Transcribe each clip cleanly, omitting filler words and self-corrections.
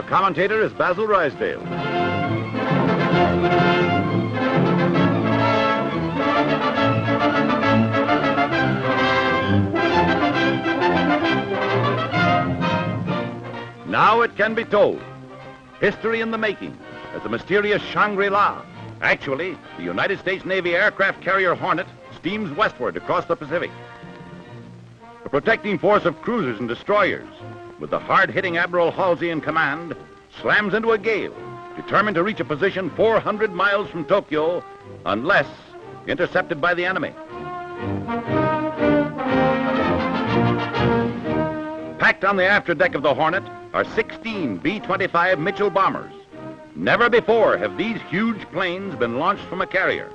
Your commentator is Basil Rysdale. Now it can be told. History in the making as the mysterious Shangri-La. Actually, the United States Navy aircraft carrier Hornet steams westward across the Pacific. A protecting force of cruisers and destroyers, with the hard-hitting Admiral Halsey in command, slams into a gale, determined to reach a position 400 miles from Tokyo, unless intercepted by the enemy. Packed on the afterdeck of the Hornet are 16 B-25 Mitchell bombers. Never before have these huge planes been launched from a carrier.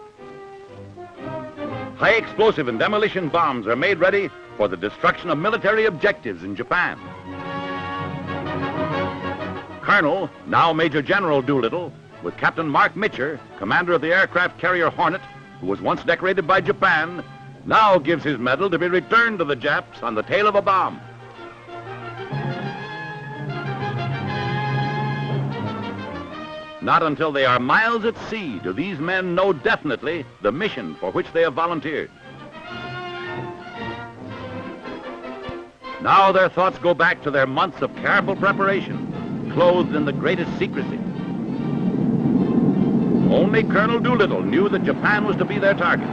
High explosive and demolition bombs are made ready for the destruction of military objectives in Japan. Colonel, now Major General Doolittle, with Captain Mark Mitcher, commander of the aircraft carrier Hornet, who was once decorated by Japan, now gives his medal to be returned to the Japs on the tail of a bomb. Not until they are miles at sea do these men know definitely the mission for which they have volunteered. Now their thoughts go back to their months of careful preparation, clothed in the greatest secrecy. Only Colonel Doolittle knew that Japan was to be their target.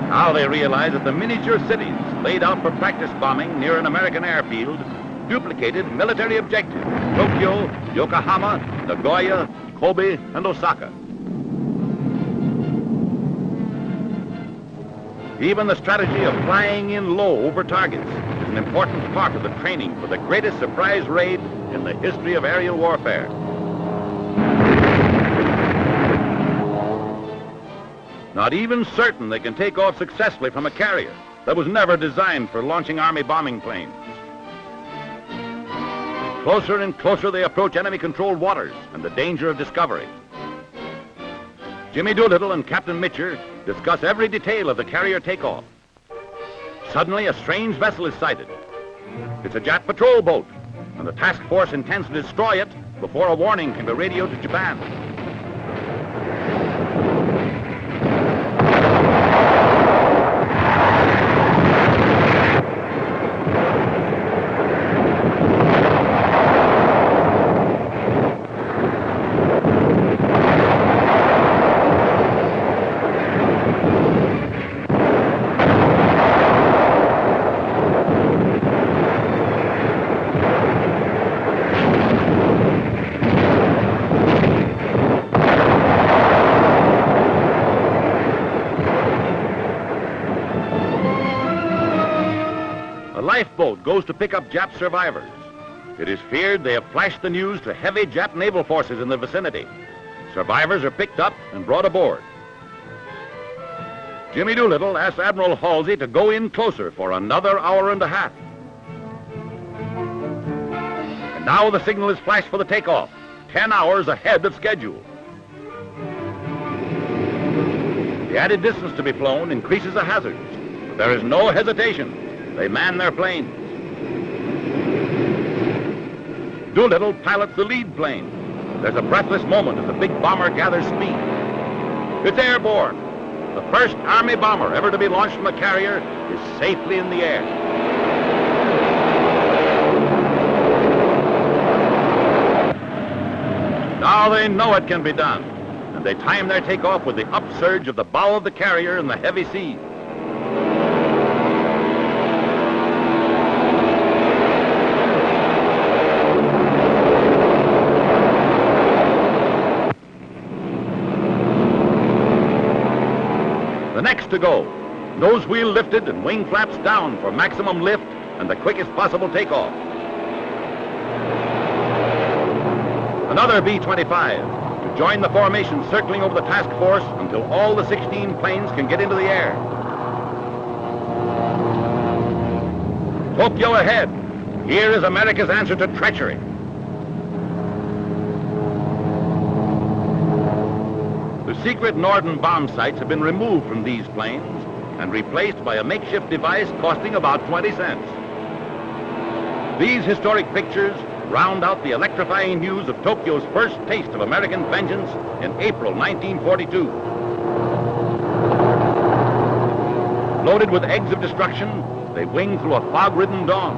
Now they realize that the miniature cities laid out for practice bombing near an American airfield duplicated military objectives: Tokyo, Yokohama, Nagoya, Kobe, and Osaka. Even the strategy of flying in low over targets is an important part of the training for the greatest surprise raid in the history of aerial warfare. Not even certain they can take off successfully from a carrier that was never designed for launching Army bombing planes. Closer and closer they approach enemy-controlled waters and the danger of discovery. Jimmy Doolittle and Captain Mitcher discuss every detail of the carrier takeoff. Suddenly, a strange vessel is sighted. It's a Jap patrol boat, and the task force intends to destroy it before a warning can be radioed to Japan. A lifeboat goes to pick up Jap survivors. It is feared they have flashed the news to heavy Jap naval forces in the vicinity. Survivors are picked up and brought aboard. Jimmy Doolittle asks Admiral Halsey to go in closer for another hour and a half. And now the signal is flashed for the takeoff, 10 hours ahead of schedule. The added distance to be flown increases the hazards, but there is no hesitation. They man their planes. Doolittle pilots the lead plane. There's a breathless moment as the big bomber gathers speed. It's airborne. The first Army bomber ever to be launched from a carrier is safely in the air. Now they know it can be done, and they time their takeoff with the upsurge of the bow of the carrier in the heavy seas. The next to go, nose wheel lifted and wing flaps down for maximum lift and the quickest possible takeoff. Another B-25 to join the formation circling over the task force until all the 16 planes can get into the air. Tokyo ahead. Here is America's answer to treachery. The secret Norden bomb sights have been removed from these planes and replaced by a makeshift device costing about 20 cents. These historic pictures round out the electrifying news of Tokyo's first taste of American vengeance in April 1942. Loaded with eggs of destruction, they wing through a fog-ridden dawn.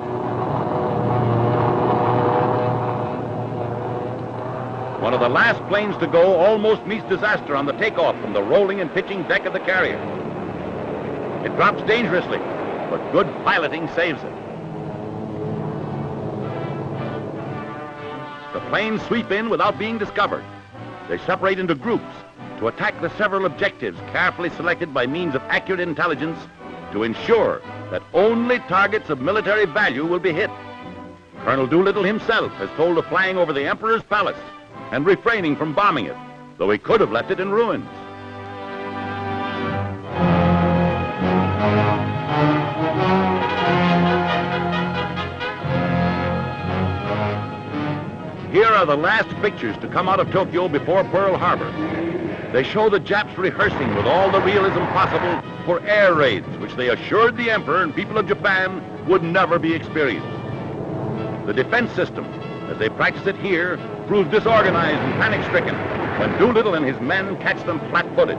One of the last planes to go almost meets disaster on the takeoff from the rolling and pitching deck of the carrier. It drops dangerously, but good piloting saves it. The planes sweep in without being discovered. They separate into groups to attack the several objectives carefully selected by means of accurate intelligence to ensure that only targets of military value will be hit. Colonel Doolittle himself has told of flying over the Emperor's palace and refraining from bombing it, though he could have left it in ruins. Here are the last pictures to come out of Tokyo before Pearl Harbor. They show the Japs rehearsing with all the realism possible for air raids, which they assured the Emperor and people of Japan would never be experienced. The defense system, as they practice it here, proves disorganized and panic-stricken when Doolittle and his men catch them flat-footed.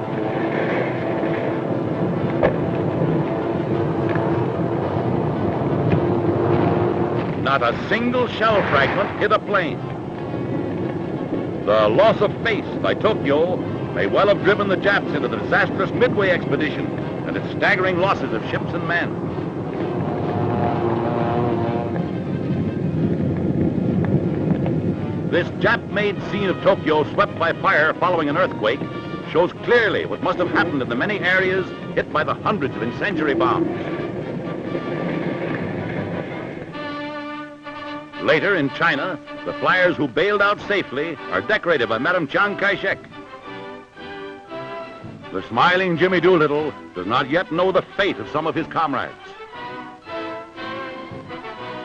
Not a single shell fragment hit a plane. The loss of face by Tokyo may well have driven the Japs into the disastrous Midway expedition and its staggering losses of ships and men. This Jap-made scene of Tokyo swept by fire following an earthquake shows clearly what must have happened in the many areas hit by the hundreds of incendiary bombs. Later in China, the flyers who bailed out safely are decorated by Madame Chiang Kai-shek. The smiling Jimmy Doolittle does not yet know the fate of some of his comrades.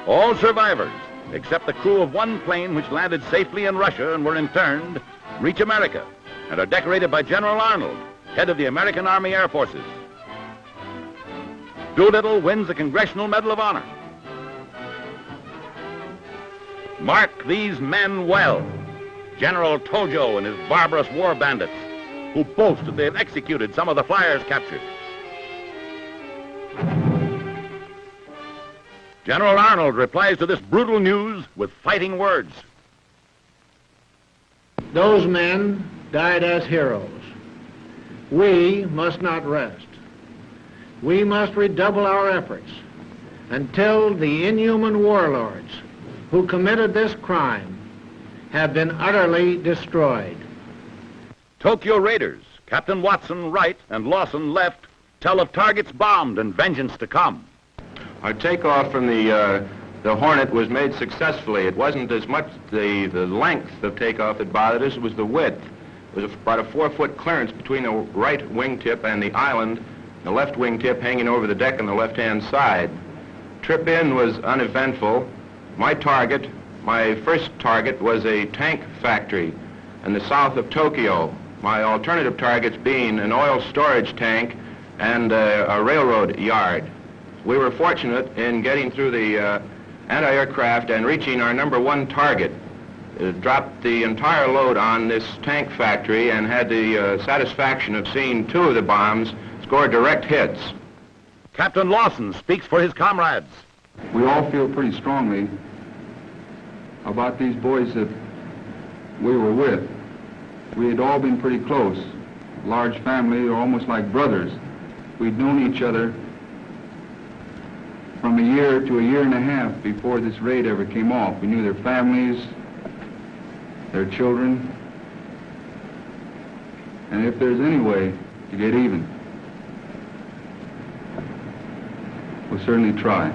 All survivors, except the crew of one plane which landed safely in Russia and were interned, reach America and are decorated by General Arnold, head of the American Army Air Forces. Doolittle wins the Congressional Medal of Honor. Mark these men well. General Tojo and his barbarous war bandits, who boast that they have executed some of the flyers captured. General Arnold replies to this brutal news with fighting words. Those men died as heroes. We must not rest. We must redouble our efforts until the inhuman warlords who committed this crime have been utterly destroyed. Tokyo raiders, Captain Watson, Wright, and Lawson left, tell of targets bombed and vengeance to come. Our takeoff from the Hornet was made successfully. It wasn't as much the length of takeoff that bothered us, it was the width. There was about a 4-foot clearance between the right wingtip and the island, the left wingtip hanging over the deck on the left-hand side. Trip in was uneventful. My first target was a tank factory in the south of Tokyo. My alternative targets being an oil storage tank and a railroad yard. We were fortunate in getting through the anti-aircraft and reaching our #1 target. It dropped the entire load on this tank factory and had the satisfaction of seeing 2 of the bombs score direct hits. Captain Lawson speaks for his comrades. We all feel pretty strongly about these boys that we were with. We had all been pretty close. Large family, almost like brothers. We'd known each other from a year to a year and a half before this raid ever came off. We knew their families, their children, and if there's any way to get even, we'll certainly try.